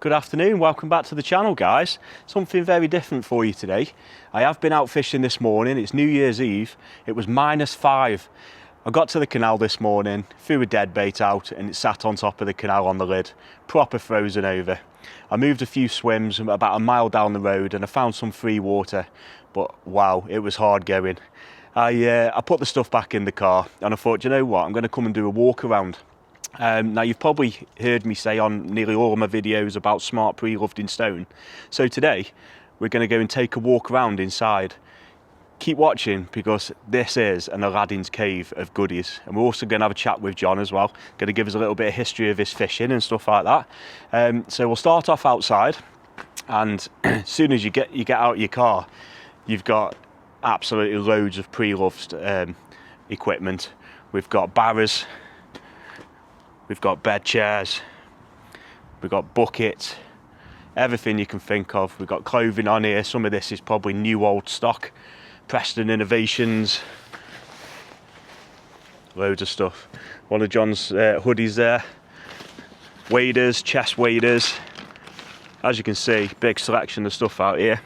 Good afternoon, welcome back to the channel guys. Something very different for you today. I have been out fishing this morning, it's New Year's Eve, it was -5. I got to the canal this morning, threw a dead bait out and it sat on top of the canal on the lid, proper frozen over. I moved a few swims about a mile down the road and I found some free water, but wow, it was hard going. I put the stuff back in the car and I thought, you know what, I'm going to come and do a walk around. Now you've probably heard me say on nearly all of my videos about Smart Preloved in stone. So today we're going to go and take a walk around inside. Keep watching because this is an Aladdin's cave of goodies, and we're also going to have a chat with John as well. Going to give us a little bit of history of his fishing and stuff like that. So we'll start off outside, and as soon as you get out of your car, you've got absolutely loads of pre-loved equipment. We've got barras. We've got bed chairs, we've got buckets, everything you can think of. We've got clothing on here. Some of this is probably new old stock, Preston Innovations, loads of stuff. One of John's hoodies there, waders, chest waders. As you can see, big selection of stuff out here.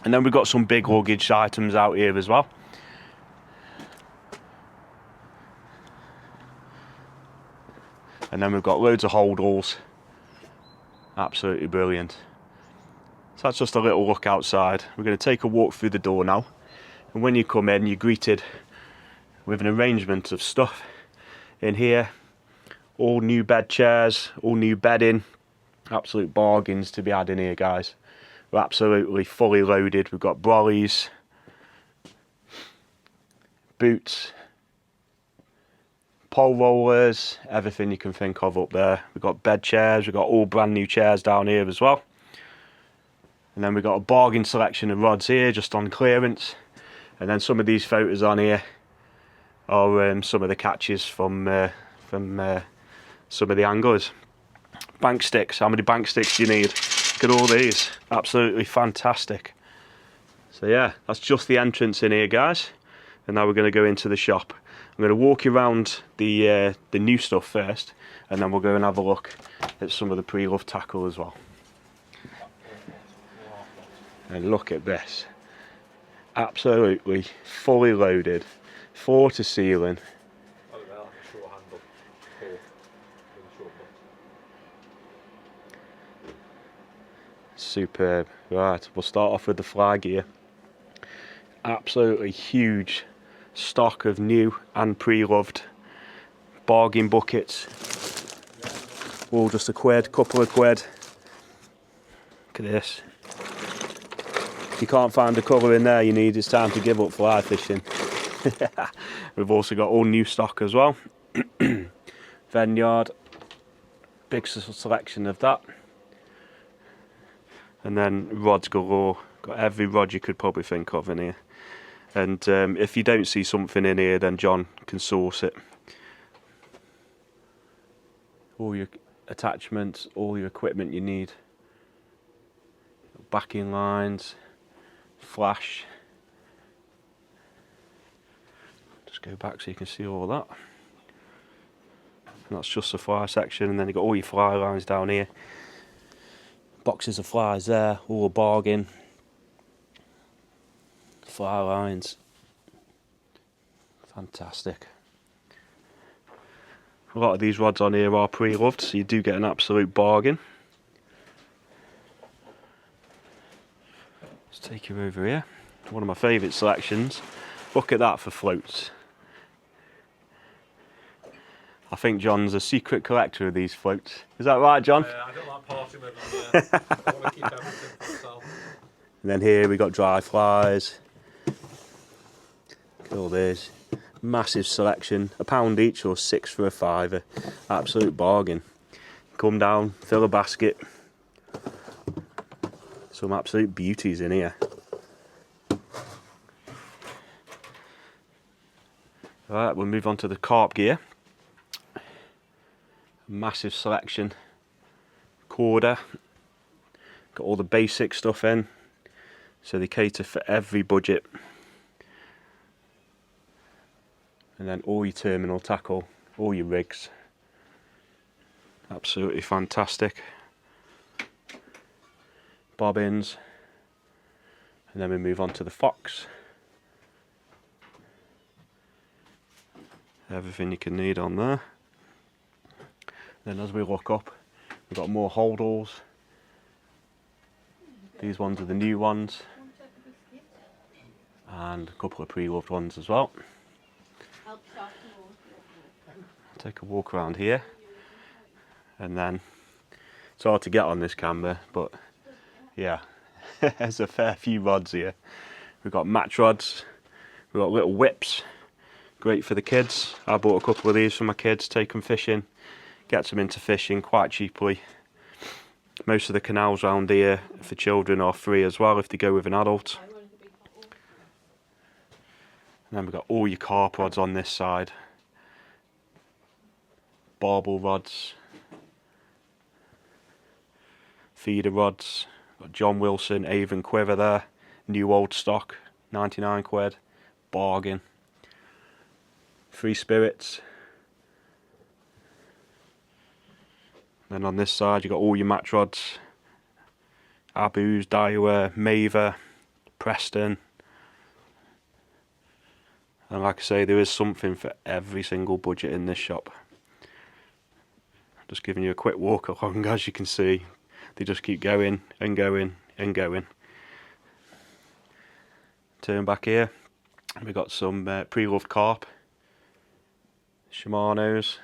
And then we've got some big luggage items out here as well. And then we've got loads of holdalls, absolutely brilliant. So that's just a little look outside. We're going to take a walk through the door now, and when you come in you're greeted with an arrangement of stuff in here. All new bed chairs, all new bedding, absolute bargains to be had in here guys. We're absolutely fully loaded. We've got brollies, boots, pole rollers, everything you can think of up there. We've got bed chairs, we've got all brand new chairs down here as well. And then we've got a bargain selection of rods here just on clearance. And then some of these photos on here are some of the catches from some of the anglers. Bank sticks, how many bank sticks do you need? Look at all these, absolutely fantastic. So yeah, that's just the entrance in here guys. And now we're going to go into the shop. I'm going to walk you around the new stuff first, and then we'll go and have a look at some of the pre-loved tackle as well. And look at this, absolutely fully loaded, floor to ceiling. Superb. Right, we'll start off with the fly gear. Absolutely huge stock of new and pre-loved bargain buckets, all just a quid, couple of quid. Look at this. If you can't find the colour in there you need, it's time to give up fly fishing. We've also got all new stock as well. Vineyard, big selection of that. And then rods galore, got every rod you could probably think of in here. And if you don't see something in here, then John can source it. All your attachments, all your equipment you need. Backing lines, flash. Just go back so you can see all that. And that's just the fly section, and then you've got all your fly lines down here. Boxes of flies there, all a bargain. Fly lines, fantastic. A lot of these rods on here are pre-loved, so you do get an absolute bargain. Let's take you over here. One of my favourite selections. Look at that for floats. I think John's a secret collector of these floats. Is that right, John? I don't like parting with them. I want to keep everything for myself. And then here we got dry flies. Look at all these. Massive selection. £1 each or 6 for a £5. Absolute bargain. Come down, fill a basket. Some absolute beauties in here. Right, we'll move on to the carp gear. Massive selection. Corder. Got all the basic stuff in. So they cater for every budget. And then all your terminal tackle, all your rigs. Absolutely fantastic. bobbins, and then we move on to the fox. Everything you can need on there. Then as we look up, we've got more holdalls. These ones are the new ones, and a couple of pre-loved ones as well. Take a walk around here, and then it's hard to get on this camera, but yeah, there's a fair few rods here. We've got match rods, we've got little whips, great for the kids. I bought a couple of these for my kids, take them fishing, gets them into fishing quite cheaply. Most of the canals around here for children are free as well if they go with an adult. And then we've got all your carp rods on this side. Barbel rods, feeder rods, got John Wilson Avon quiver there, new old stock, 99 quid, bargain. Free spirits. Then on this side you got all your match rods, Abu's, Daiwa, Maver, Preston. And like I say, there is something for every single budget in this shop. Just giving you a quick walk along, as you can see, they just keep going and going and going. Turn back here, we've got some pre-loved carp, Shimano's,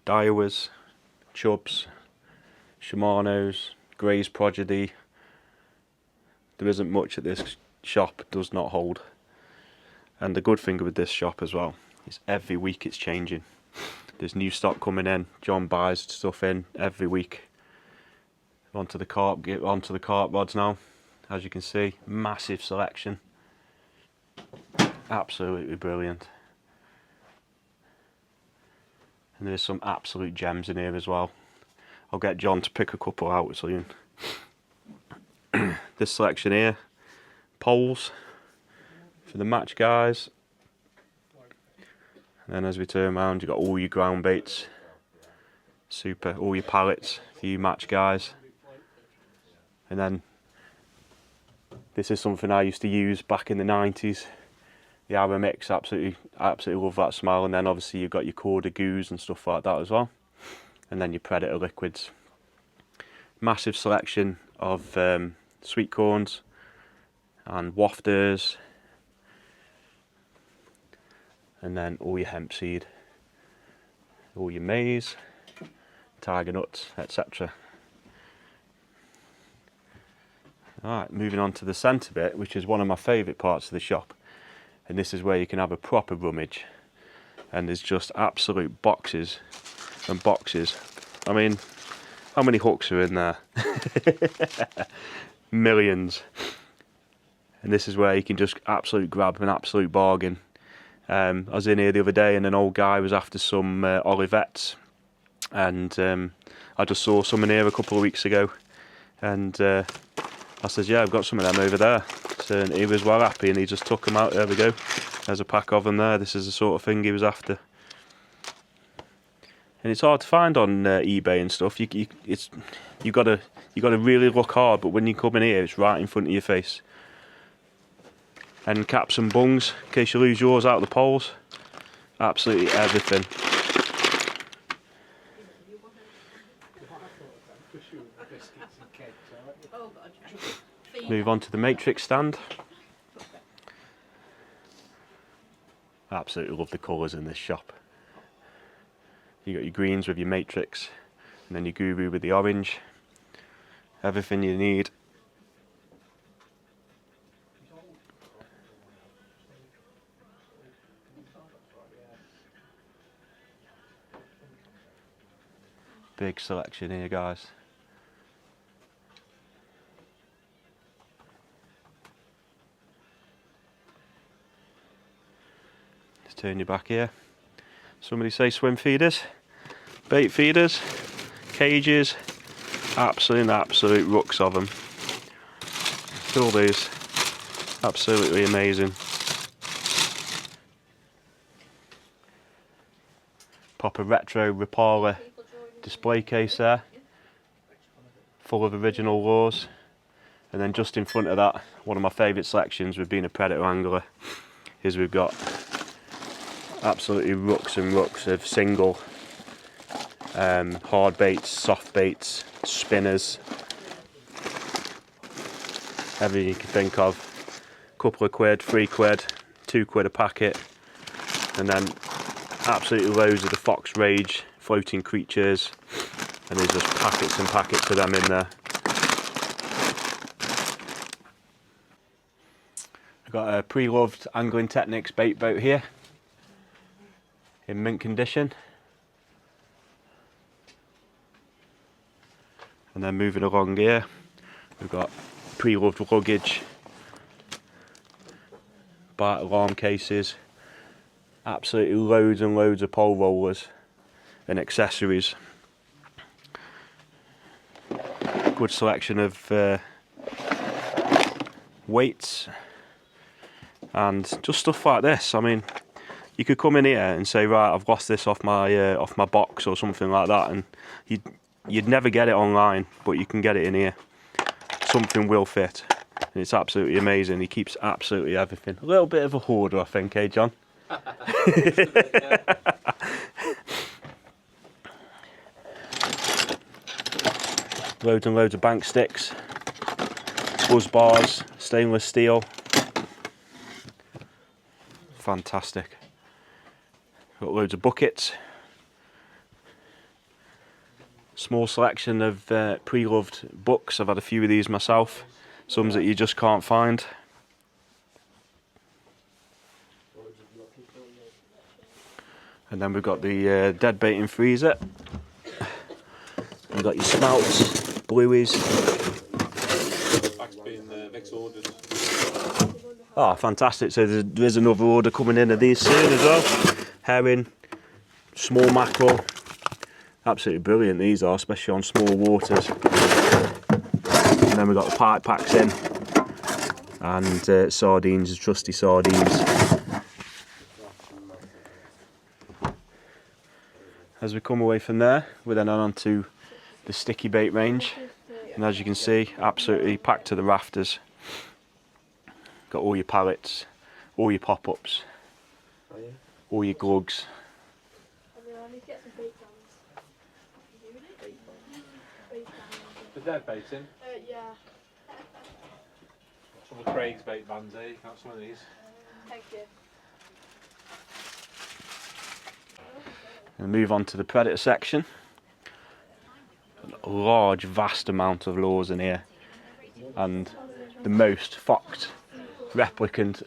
Daiwas, Chubs, Shimano's, Gray's Prodigy. There isn't much at this shop does not hold. And the good thing with this shop as well is every week it's changing. There's new stock coming in. John buys stuff in every week. Onto the carp rods now. As you can see, massive selection. Absolutely brilliant. And there's some absolute gems in here as well. I'll get John to pick a couple out soon. This selection here, poles for the match guys. And then as we turn around, you've got all your ground baits, super, all your pallets for you match guys. And then this is something I used to use back in the 90s. The Arrow Mix, absolutely love that smell. And then obviously you've got your Corda Goos and stuff like that as well. And then your Predator liquids. Massive selection of sweet corns and wafters. And then all your hemp seed, all your maize, tiger nuts, etc. Alright, moving on to the centre bit, which is one of my favourite parts of the shop. And this is where you can have a proper rummage. And there's just absolute boxes and boxes. I mean, how many hooks are in there? Millions. And this is where you can just absolutely grab an absolute bargain. I was in here the other day and an old guy was after some Olivettes, and I just saw some in here a couple of weeks ago, and I said, yeah, I've got some of them over there. So he was well happy and he just took them out. There we go, there's a pack of them there. This is the sort of thing he was after. And it's hard to find on eBay and stuff. You gotta really look hard, but when you come in here it's right in front of your face. And caps and bungs, in case you lose yours out of the poles. Absolutely everything. Move on to the matrix stand. Absolutely love the colours in this shop. You got your greens with your matrix, and then your guru with the orange. Everything you need. Big selection here, guys. Just turn your back here. Somebody say swim feeders, bait feeders, cages, absolute rucks of them. Look at all these, absolutely amazing. Pop a retro Rapala display case there. full of original lures. And then just in front of that, one of my favourite selections with being a predator angler is we've got absolutely rucks and rucks of single hard baits, soft baits, spinners, everything you can think of. A couple of quid, £3, £2 a packet, and then absolutely loads of the Fox Rage floating creatures, and there's just packets and packets of them in there. I've got a Preloved Angling Techniques bait boat here in mint condition. And then moving along here, we've got Preloved luggage, bite alarm cases, absolutely loads and loads of pole rollers and accessories. Good selection of weights and just stuff like this. I mean, you could come in here and say, right, I've lost this off my box or something like that, and you'd never get it online, but you can get it in here. Something will fit, and it's absolutely amazing. He keeps absolutely everything. A little bit of a hoarder, I think, eh, John? Loads and loads of bank sticks, buzz bars, stainless steel. Fantastic. Got loads of buckets. Small selection of pre-loved books. I've had a few of these myself. Some that you just can't find. And then we've got the dead baiting freezer. We've got your smouts, blueies. That's been mixed ordered. Oh, fantastic. So there's another order coming in of these soon as well. Herring, small mackerel. Absolutely brilliant these are, especially on small waters. And then we've got the pipe packs in. And sardines, trusty sardines. As we come away from there, we're then on to the sticky bait range. And as you can see, absolutely packed to the rafters. Got all your pallets, all your pop-ups, all your glugs. The dead baiting? Yeah. Some of Craig's bait vans there, you can have some of these. Thank you. And move on to the predator section. A large, vast amount of lures in here, and the most foxed replicant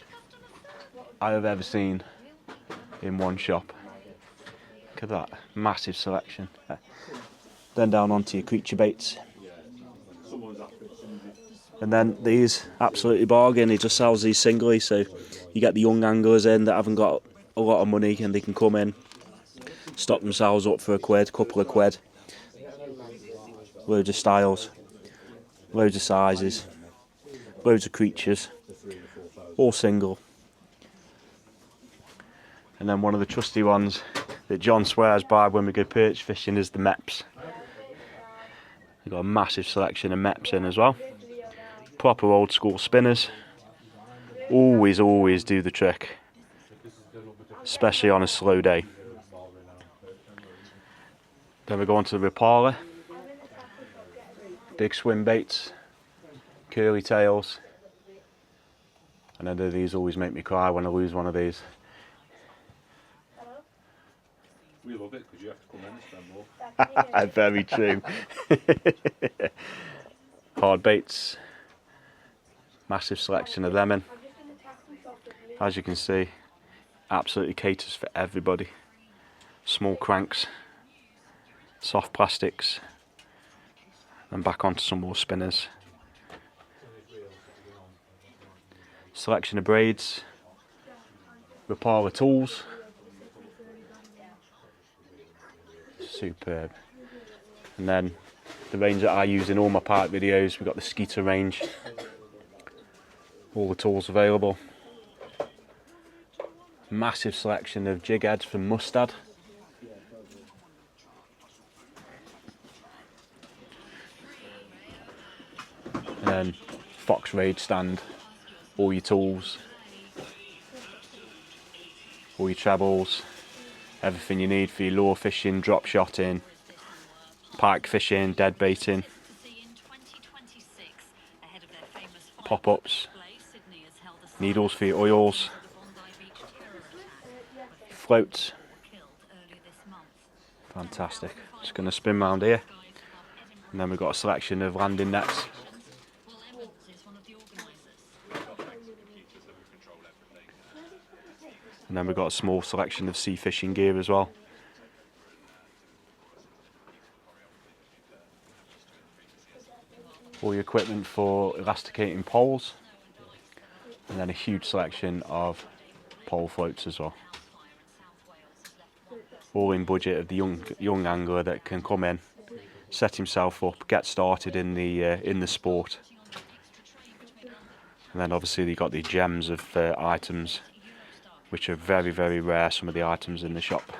I have ever seen in one shop. Look at that, massive selection. Then down onto your creature baits. And then these, absolutely bargain. He just sells these singly, so you get the young anglers in that haven't got a lot of money, and they can come in, stock themselves up for £1, couple of quid. Loads of styles, loads of sizes, loads of creatures, all single. And then one of the trusty ones that John swears by when we go perch fishing is the MEPs. We've got a massive selection of MEPs in as well. Proper old school spinners. Always do the trick, especially on a slow day. Then we go on to the Rapala. Big swim baits, curly tails. And then these always make me cry when I lose one of these. We love it because you have to come in and spend more. Very true. Hard baits. Massive selection of them in. As you can see, absolutely caters for everybody. Small cranks, soft plastics, and back onto some more spinners. Selection of braids, Rapala tools. Superb. And then the range that I use in all my park videos, we've got the Skeeter range. All the tools available. Massive selection of jig heads from Mustad. then Fox Raid stand, all your tools, all your trebles, everything you need for your lure fishing, drop shotting, pike fishing, dead baiting, pop-ups, needles for your oils, floats. Fantastic. Just going to spin round here, and then we've got a selection of landing nets. And then we've got a small selection of sea fishing gear as well. All your equipment for elasticating poles, and then a huge selection of pole floats as well. All in budget of the young angler that can come in, set himself up, get started in the sport. And then obviously you've got the gems of items, which are very, very rare, some of the items in the shop.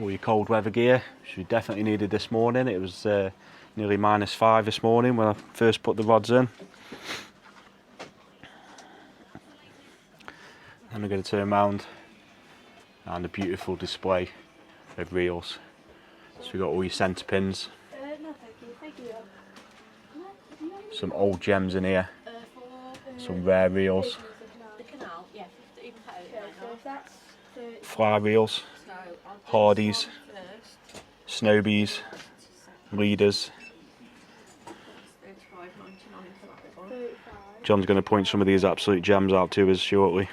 All your cold weather gear, which we definitely needed this morning. It was nearly -5 this morning when I first put the rods in. And we're going to turn around, and a beautiful display of reels. So we've got all your centre pins, some old gems in here, some rare reels, fly reels, hardies, snowbees, leaders. John's going to point some of these absolute gems out to us shortly.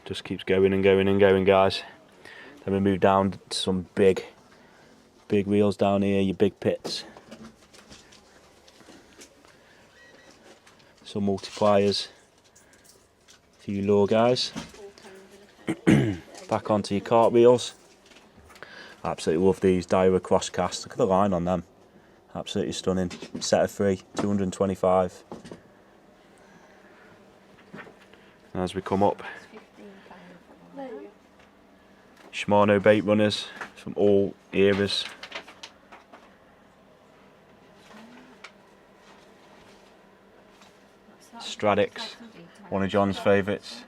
Just keeps going and going and going, guys. Then we move down to some big reels down here, your big pits. Some multipliers for you lure guys. Back onto your cart reels. Absolutely love these Dyra cross casts. Look at the line on them. Absolutely stunning. Set of 3, 225. And as we come up, Shimano bait runners from all eras. Stradix, one of John's favourites.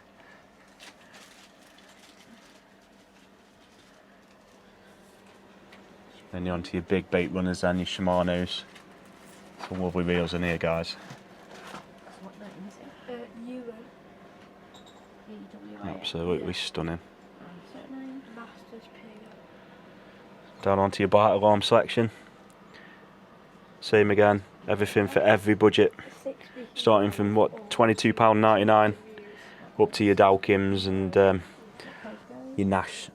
Then you're onto your big bait runners and your Shimanos. Some lovely reels in here, guys. Absolutely stunning. Down onto your bite alarm selection. Same again, everything for every budget. Starting from what, £22.99 up to your Dowkims and your Nash.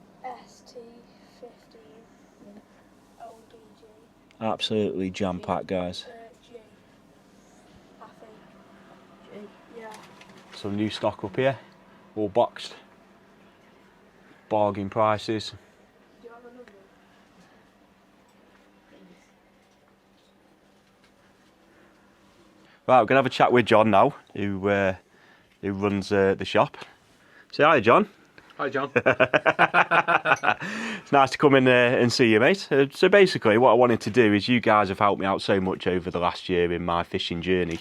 Absolutely jam packed, guys. Some new stock up here, all boxed. Bargain prices. Right, we're going to have a chat with John now, who runs the shop. Say hi, John. Hi, John. It's nice to come in and see you, mate. So basically, what I wanted to do is, you guys have helped me out so much over the last year in my fishing journey.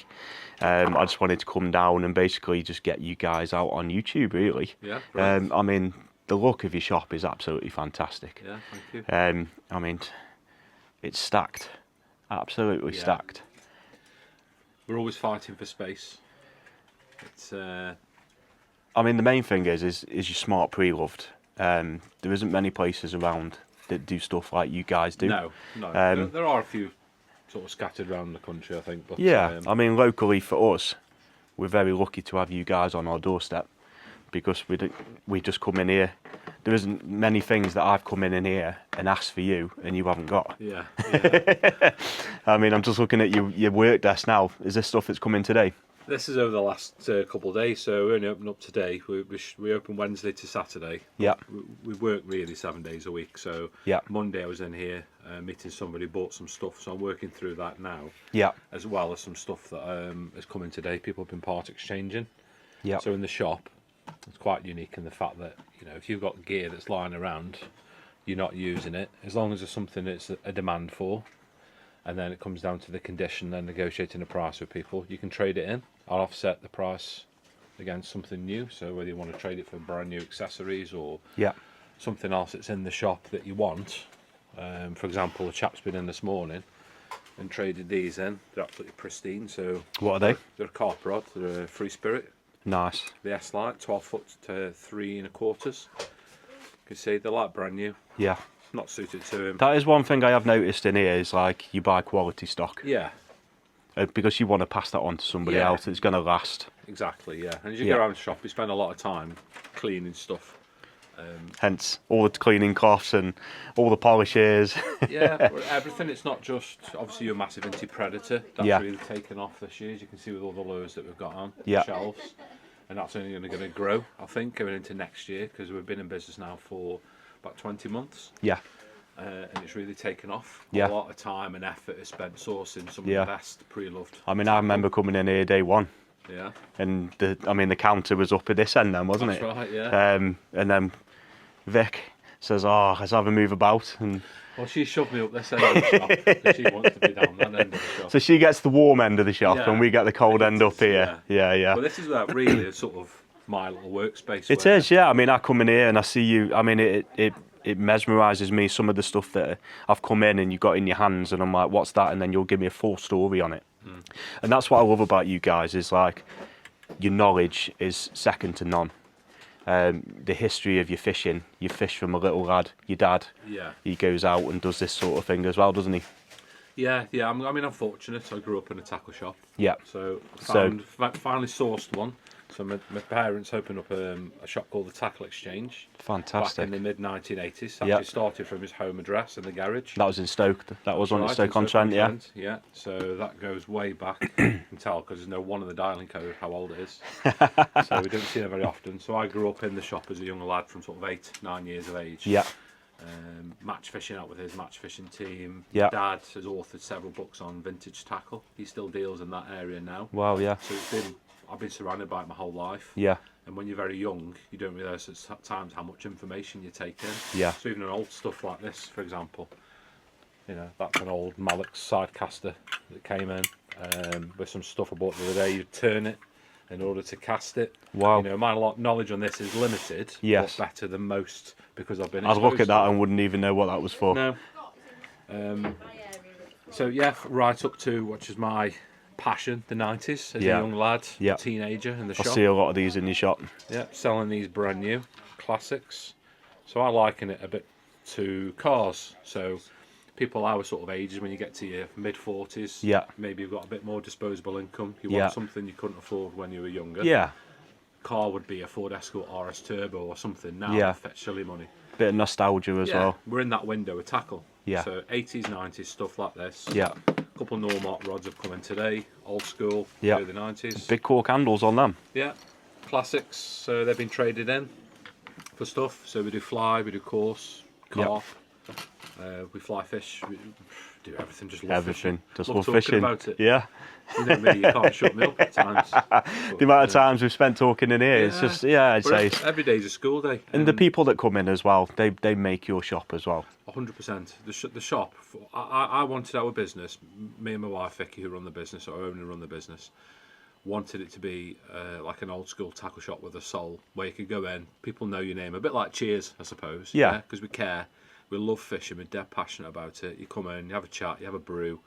I just wanted to come down and basically just get you guys out on YouTube, really. Yeah, right. I mean, the look of your shop is absolutely fantastic. Yeah, thank you. I mean, it's stacked. Absolutely stacked. We're always fighting for space. It's I mean, the main thing is your Smart Preloved. There isn't many places around that do stuff like you guys do. No. There are a few sort of scattered around the country, I think. But yeah, I mean, locally for us, we're very lucky to have you guys on our doorstep, because we just come in here. There isn't many things that I've come in here and asked for you and you haven't got. Yeah. I mean, I'm just looking at your work desk now. Is this stuff that's come in today? This is over the last couple of days, so we only open up today. We open Wednesday to Saturday. Yeah. We work really 7 days a week, so yeah. Monday I was in here meeting somebody, bought some stuff, so I'm working through that now. Yeah. As well as some stuff that has come in today. People have been part exchanging. Yeah. So in the shop, it's quite unique in the fact that, you know, if you've got gear that's lying around, you're not using it, as long as there's something that's a demand for, and then it comes down to the condition and negotiating a price with people, you can trade it in. I'll offset the price against something new, so whether you want to trade it for brand new accessories or Yeah. something else that's in the shop that you want. For example, a chap's been in this morning and traded these in. They're absolutely pristine. So What are they? They're a carp rod. They're a Free Spirit. Nice. The S-Light, 12 foot to 3 1/4. You can see they're like brand new. Yeah. Not suited to him. That is one thing I have noticed in here is like you buy quality stock. Yeah. Because you want to pass that on to somebody Yeah. else. It's going to last. Exactly. Yeah. And as you Yeah. go around the shop, you spend a lot of time cleaning stuff. Hence all the cleaning cloths and all the polishes. Yeah, everything. It's not just, obviously you're massive into Predator. That's Yeah. really taken off this year, as you can see with all the lures that we've got on Yeah. the shelves. And that's only going to grow, I think, going into next year, because we've been in business now for about 20 months. Yeah. And it's really taken off. Yeah. A lot of time and effort is spent sourcing some Yeah. of the best pre-loved. I mean, I remember coming in here day one, Yeah, and the counter was up at this end then, wasn't that's it? right, yeah. And then Vic says, "Oh, let's have a move about," and Well, she shoved me up this end of the shop, because she wants to be down that end of the shop. so she gets the warm end of the shop, Yeah. and we get the cold end up here. Yeah. Well, this is like really a sort of my little workspace. It where- is, yeah. I mean, I come in here and I see you. I mean, it mesmerises me. Some of the stuff that I've come in and you got in your hands, and I'm like, "What's that?" And then you'll give me a full story on it. And that's what I love about you guys is like your knowledge is second to none. The history of your fishing. You fish from a little lad. Your dad, Yeah. he goes out and does this sort of thing as well, doesn't he? Yeah. I'm fortunate. I grew up in a tackle shop. Yeah. So finally sourced one. So my parents opened up a shop called the Tackle Exchange back Fantastic. in the mid 1980s. Yeah. Actually started from his home address in the garage. That was in Stoke. That was on Right, at Stoke-on-Trent, yeah. Yeah. So that goes way back. You can tell because there's no one in the dialing code how old it is. So we don't see it very often. So I grew up in the shop as a young lad from sort of 8, 9 years of age. Yeah. Match fishing out with his match fishing team. Yeah. Dad has authored several books on vintage tackle. He still deals in that area now. Wow, yeah. So I've been surrounded by it my whole life. Yeah. And when you're very young, you don't realise at times how much information you take in. Yeah. So even an old stuff like this, for example, that's an old Mallox sidecaster that came in with some stuff I bought the other day. You turn it in order to cast it. Wow. My knowledge on this is limited, Yes. but better than most because I've been I'd look exposed at that to it. and wouldn't even know what that was for. No. So yeah, right up to which is my passion, the 90s, as Yeah. a young lad, Yeah. teenager in the I shop. see a lot of these in your shop. Yeah, selling these brand new classics. So I liken it a bit to cars. So people our sort of ages, when you get to your mid-40s, Yeah. maybe you've got a bit more disposable income. You Yeah. want something you couldn't afford when you were younger. Yeah. Car would be a Ford Escort RS Turbo or something. Now Yeah. they fetch silly money. Bit of nostalgia as well. We're in that window of tackle. Yeah. So 80s, 90s, stuff like this. Yeah. A couple of Normart rods have come in today. Old school, Yeah. early 90s. Big cork handles on them. Yeah, classics. So they've been traded in for stuff. So we do fly, we do course, carp, we fly fish, we do everything. Just love Everything. fishing. Just love love talking fishing. about it. Yeah. You know me, you can't shut me up at times. The amount of times we've spent talking in here, it's just, I'd say. Every day's a school day. And the people that come in as well, they make your shop as well. 100%. The shop. I wanted our business. Me and my wife Vicky, who run the business, or own and run the business, wanted it to be like an old school tackle shop with a soul, where you could go in, people know your name, a bit like Cheers, I suppose. Yeah. Because we care, we love fishing, we're dead passionate about it. You come in, you have a chat, you have a brew.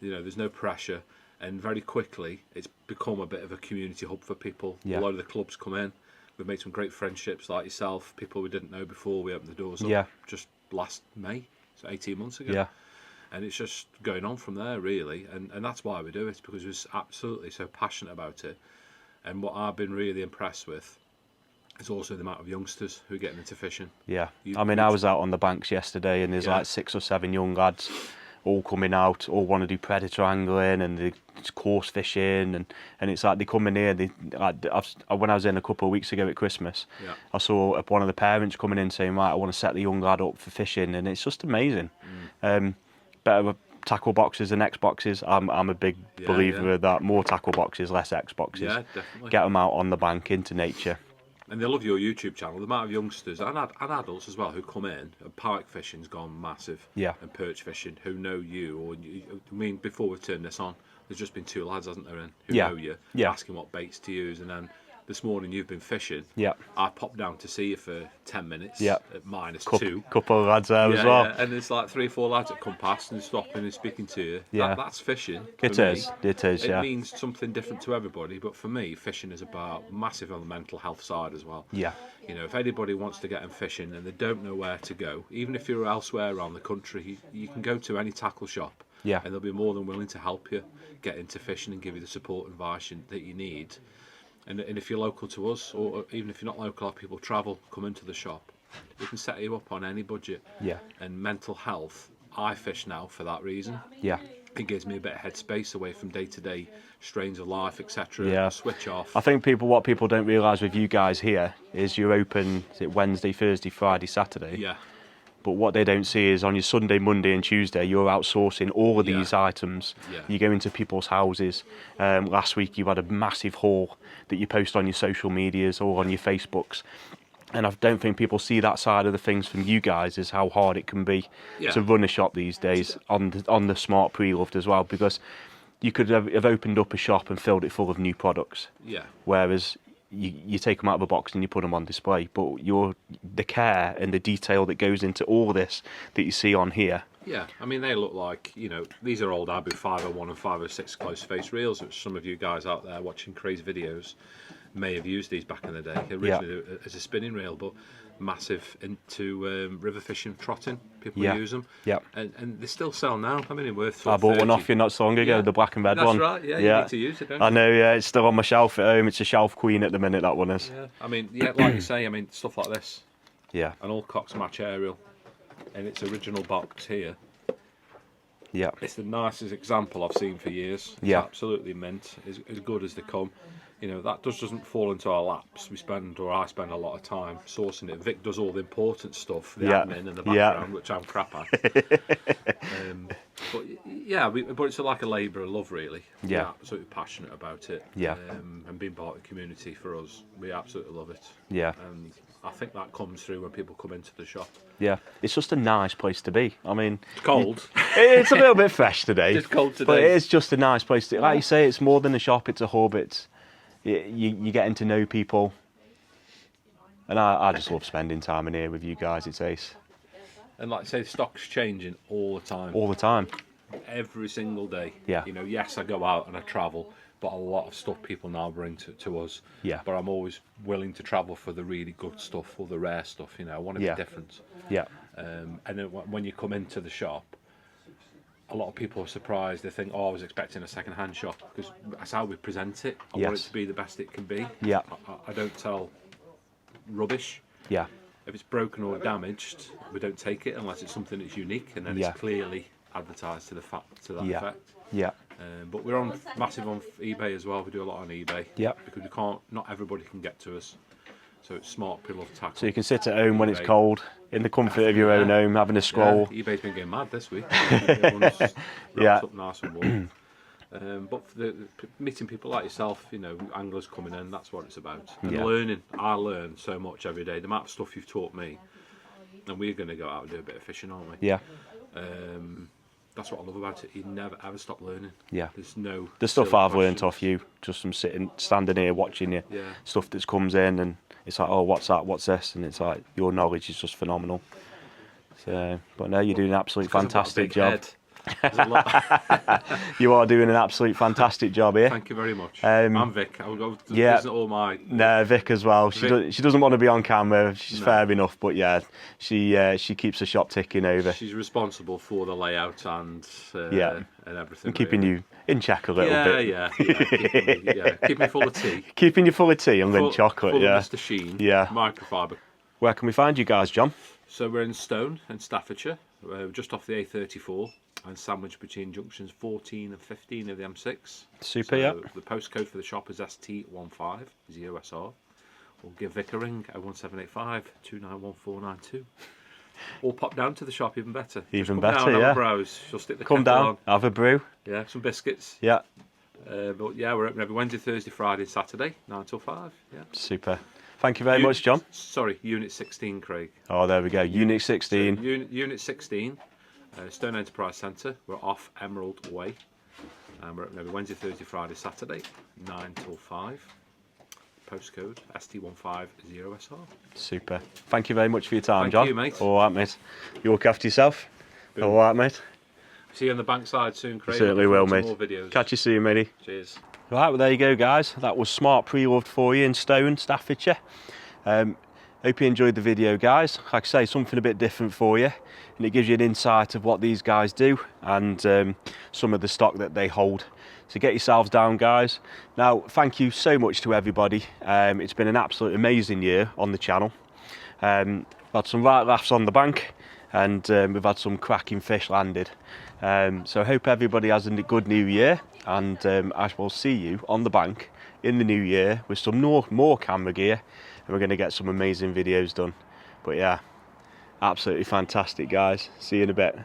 There's no pressure, and very quickly it's become a bit of a community hub for people. Yeah. A lot of the clubs come in. We've made some great friendships, like yourself, people we didn't know before we opened the doors up. Yeah. Just last May, so 18 months ago. Yeah. And it's just going on from there, really. And that's why we do it, because we're absolutely so passionate about it. And what I've been really impressed with is also the amount of youngsters who are getting into fishing. Yeah. I mean, I was out on the banks yesterday and there's like 6 or 7 young lads all coming out, all want to do predator angling and the course fishing, and it's like they come in here. When I was in a couple of weeks ago at Christmas, I saw one of the parents coming in saying, "Right, I want to set the young lad up for fishing," and it's just amazing. Better tackle boxes than X boxes. I'm a big believer of that. More tackle boxes, less X boxes. Yeah, definitely. Get them out on the bank into nature. And they love your YouTube channel. The amount of youngsters and adults as well who come in, and pike fishing's gone massive. Yeah. And perch fishing, who know you, or I mean, before we turn this on, there's just been 2 lads, hasn't there, who know you, asking what baits to use, and then this morning you've been fishing. Yeah. I popped down to see you for 10 minutes. Yeah. At -2. Couple of lads there as well. Yeah. And there's like 3 or 4 lads that come past and stopping and speaking to you. Yeah. That's fishing. It is. It means something different to everybody, but for me, fishing is about massive on the mental health side as well. Yeah. You know, if anybody wants to get in fishing and they don't know where to go, even if you're elsewhere around the country, you can go to any tackle shop. Yeah. And they'll be more than willing to help you get into fishing and give you the support and advice that you need. And if you're local to us, or even if you're not local, if people travel, come into the shop, we can set you up on any budget. Yeah. And mental health, I fish now for that reason. Yeah. It gives me a bit of headspace away from day-to-day strains of life, etc. Yeah. Switch off. I think what people don't realise with you guys here is you're open, is it Wednesday, Thursday, Friday, Saturday? Yeah. But what they don't see is on your Sunday, Monday and Tuesday, you're outsourcing all of these items. Yeah. You go into people's houses. Last week you had a massive haul that you post on your social medias or on your Facebooks. And I don't think people see that side of the things from you guys, is how hard it can be to run a shop these days on the Smart Preloved as well, because you could have opened up a shop and filled it full of new products. Yeah. Whereas you take them out of a box and you put them on display, but the care and the detail that goes into all this that you see on here. Yeah, I mean, they look like, you know, these are old Abu 501 and 506 close face reels, which some of you guys out there watching crazy videos may have used these back in the day. Originally as a spinning reel, but massive into river fishing, trotting. People use them. Yeah. And they still sell now. I mean, they're worth I bought 30. one off you not so long ago, the black and red one. That's right, yeah, you need to use it, don't you? I know, yeah, it's still on my shelf at home. It's a shelf queen at the minute, that one is. Yeah, I mean, like you say, I mean, stuff like this. Yeah. An all Cox match aerial in its original box here. Yeah. It's the nicest example I've seen for years. It's absolutely mint, as good as they come. You know, that doesn't fall into our laps. I spend a lot of time sourcing it. Vic does all the important stuff, the admin and the background, which I'm crap at. But it's like a labour of love, really. Yeah. We're absolutely passionate about it. Yeah. And being part of the community, for us, we absolutely love it. Yeah. And I think that comes through when people come into the shop. Yeah, it's just a nice place to be. I mean, it's cold. It's a little bit fresh today. It's cold today. But it is just a nice place to, like you say, it's more than a shop, it's a hub. You're getting to know people. And I just love spending time in here with you guys, it's ace. And like I say, the stock's changing all the time. All the time. Every single day. Yeah. You know, yes, I go out and I travel, but a lot of stuff people now bring to us. Yeah. But I'm always willing to travel for the really good stuff or the rare stuff, you know. I want to be different. Yeah. And then when you come into the shop, a lot of people are surprised. They think, I was expecting a second-hand shop, because that's how we present it. I want it to be the best it can be. Yeah. I don't tell rubbish. Yeah. If it's broken or damaged, we don't take it unless it's something that's unique and then it's clearly advertised to that effect. Yeah. But we're massive on eBay as well. We do a lot on eBay. Yeah. Because not everybody can get to us. So it's Smart Preloved Tackle. So you can sit at home when it's cold, in the comfort of your own home, having a scroll. Yeah, eBay's been getting mad this week. Everyone's wrapped up nice and warm. But meeting people like yourself, you know, anglers coming in, that's what it's about. And learning. I learn so much every day. The amount of stuff you've taught me. And we're going to go out and do a bit of fishing, aren't we? Yeah. That's what I love about it. You never ever stop learning. Yeah. There's no. The stuff I've learnt off you, just from standing here watching you, stuff that comes in, and it's like, oh, what's that? What's this? And it's like, your knowledge is just phenomenal. So, but no, you're doing an absolute fantastic job. You are doing an absolute fantastic job here. Thank you very much. I'm Vic. I'll go visit all my. No, Vic as well. She doesn't want to be on camera. She's fair enough, but yeah, she keeps the shop ticking over. She's responsible for the layout and everything. And keeping you in check a little bit. Yeah. Keep me full of tea. Keeping you full of tea and Lindt chocolate. Full of Mr. Sheen. Yeah. Microfiber. Where can we find you guys, John? So we're in Stone in Staffordshire, just off the A34. And sandwiched between junctions 14 and 15 of the M6. Super, yeah. The postcode for the shop is ST150SR. Or give Vic a ring at 01785 291492. Or pop down to the shop, even better. Even come better, down, have a browse. She'll stick the come down, on. have a brew. Yeah, some biscuits. Yeah. But yeah, we're open every Wednesday, Thursday, Friday, Saturday, 9 till 5. Yeah. Super. Thank you very much, John. Sorry, Unit 16, Craig. Oh, there we go. Unit 16. So, Unit 16, Stone Enterprise Centre. We're off Emerald Way. And we're open every Wednesday, Thursday, Friday, Saturday, 9 till 5. Postcode ST150SR. Super. Thank you very much for your time, Thank John. you, mate. All right, mate. You look after yourself. Boom. All right, mate. See you on the bankside soon, Craig. Certainly will, mate. More videos. Catch you soon, matey. Cheers. Right, well, there you go, guys. That was Smart Preloved for you in Stone, Staffordshire. Hope you enjoyed the video, guys. Like I say, something a bit different for you, and it gives you an insight of what these guys do and some of the stock that they hold. So get yourselves down, guys. Now, thank you so much to everybody. It's been an absolute amazing year on the channel. We've had some right laughs on the bank, and we've had some cracking fish landed. So I hope everybody has a good new year, and I will see you on the bank in the new year with some more camera gear, and we're going to get some amazing videos done. But yeah, absolutely fantastic, guys. See you in a bit.